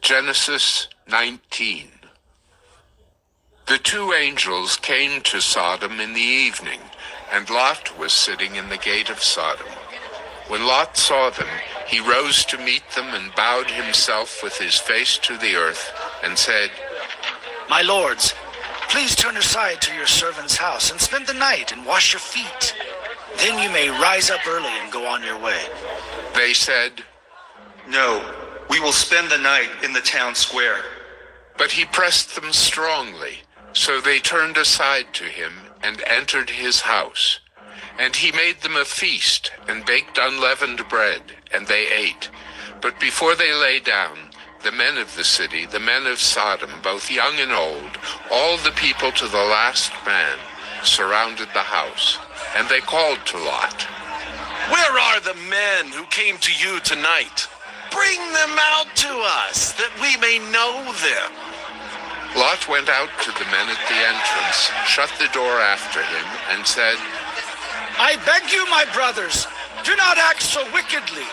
Genesis 19. The two angels came to Sodom in the evening, and Lot was sitting in the gate of Sodom. When Lot saw them, he rose to meet them and bowed himself with his face to the earth and said, "My lords, please turn aside to your servant's house and spend the night and wash your feet. Then you may rise up early and go on your way." They said, "No, we will spend the night in the town square." but he pressed them strongly. So they turned aside to him and entered his house. And he made them a feast and baked unleavened bread, and they ate. But before they lay down, the men of the city, the men of Sodom, both young and old, all the people to the last man, surrounded the house. And they called to Lot, "Where are the men who came to you tonight? Bring them out to us, that we may know them." Lot went out to the men at the entrance, shut the door after him, and said, "I beg you, my brothers, do not act so wickedly.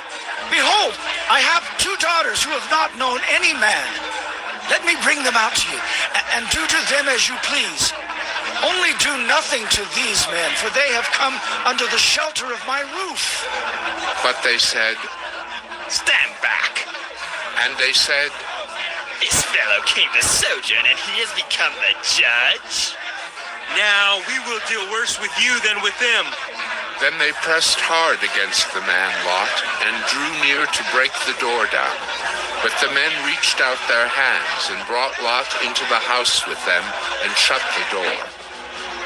Behold, I have two daughters who have not known any man. Let me bring them out to you, and do to them as you please. Only do nothing to these men, for they have come under the shelter of my roof." But they said, "Stand back." and they said, "This fellow came to sojourn, and he has become the judge. Now we will deal worse with you than with them." Then they pressed hard against the man Lot and drew near to break the door down. But the men reached out their hands and brought Lot into the house with them and shut the door.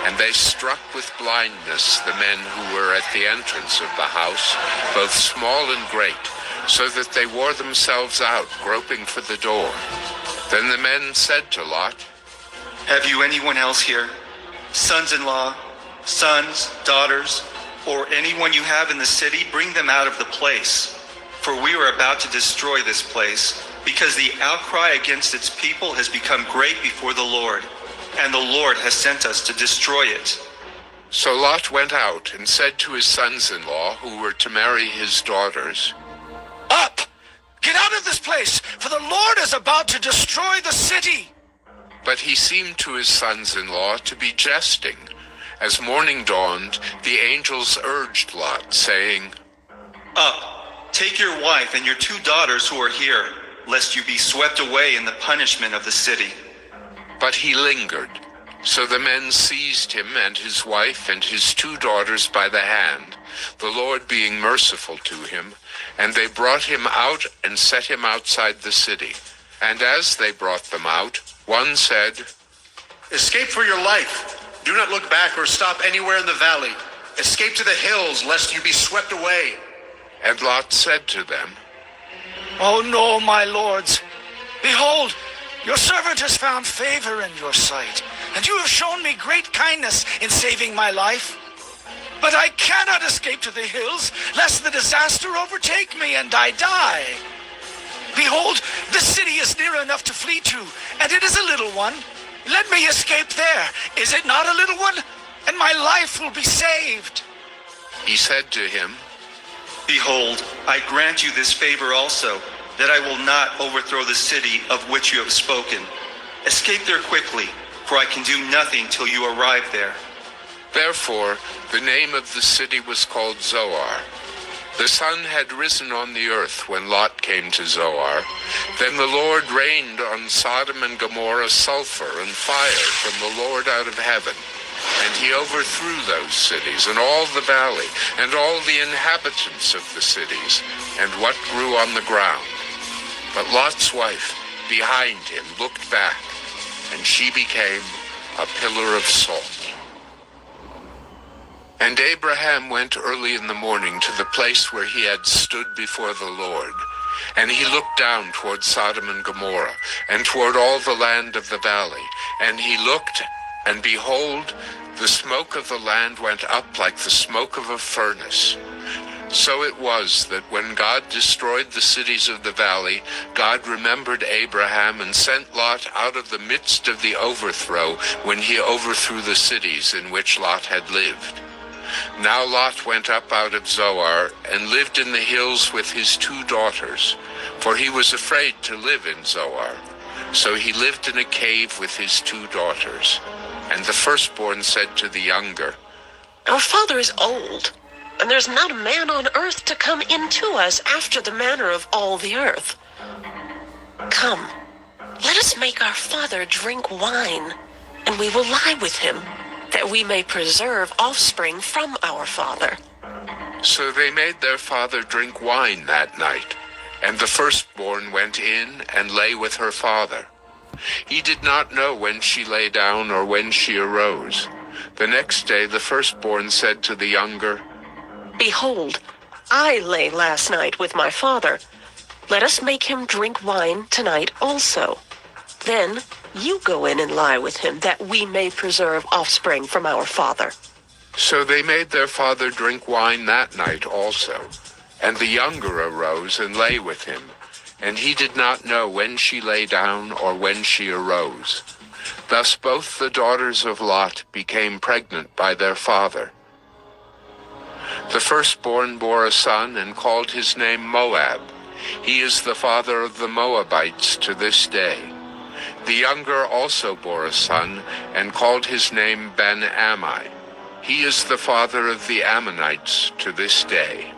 And they struck with blindness the men who were at the entrance of the house, both small and great, so that they wore themselves out, groping for the door. Then the men said to Lot, "Have you anyone else here? Sons-in-law, sons, daughters, or anyone you have in the city? Bring them out of the place. For we are about to destroy this place, because the outcry against its people has become great before the Lord, and the Lord has sent us to destroy it." So Lot went out and said to his sons-in-law, who were to marry his daughters, "Up! Get out of this place, for the Lord is about to destroy the city." But he seemed to his sons-in-law to be jesting. As morning dawned, the angels urged Lot, saying, "Up, take your wife and your two daughters who are here, lest you be swept away in the punishment of the city." But he lingered. So the men seized him and his wife and his two daughters by the hand, the Lord being merciful to him, and they brought him out and set him outside the city. And as they brought them out, one said, "Escape for your life. Do not look back or stop anywhere in the valley. Escape to the hills, lest you be swept away." And Lot said to them, "Oh no, my lords. Behold, your servant has found favor in your sight, and you have shown me great kindness in saving my life. But I cannot escape to the hills, lest the disaster overtake me and I die. Behold, this city is near enough to flee to, and it is a little one. Let me escape there. Is it not a little one? And my life will be saved." He said to him, "Behold, I grant you this favor also, that I will not overthrow the city of which you have spoken. Escape there quickly, for I can do nothing till you arrive there." Therefore, the name of the city was called Zoar. The sun had risen on the earth when Lot came to Zoar. Then the Lord rained on Sodom and Gomorrah sulfur and fire from the Lord out of heaven. And he overthrew those cities and all the valley and all the inhabitants of the cities and what grew on the ground. But Lot's wife behind him looked back, and she became a pillar of salt. And Abraham went early in the morning to the place where he had stood before the Lord. And he looked down toward Sodom and Gomorrah, and toward all the land of the valley. And he looked, and behold, the smoke of the land went up like the smoke of a furnace. So it was that when God destroyed the cities of the valley, God remembered Abraham and sent Lot out of the midst of the overthrow when he overthrew the cities in which Lot had lived. Now Lot went up out of Zoar and lived in the hills with his two daughters. for he was afraid to live in Zoar. So he lived in a cave with his 2 daughters. And the firstborn said to the younger, Our father is old, and there's not a man on earth to come into us after the manner of all the earth. Come, let us make our father drink wine, and we will lie with him, that we may preserve offspring from our father. So they made their father drink wine that night, and the firstborn went in and lay with her father. He did not know when she lay down or when she arose. The next day the firstborn said to the younger, Behold, I lay last night with my father. Let us make him drink wine tonight also. Then you go in and lie with him, that we may preserve offspring from our father. So they made their father drink wine that night also. And the younger arose and lay with him. And he did not know when she lay down or when she arose. Thus both the daughters of Lot became pregnant by their father. The firstborn bore a son and called his name Moab. He is the father of the Moabites to this day. The younger also bore a son and called his name Ben-Ammi. He is the father of the Ammonites to this day.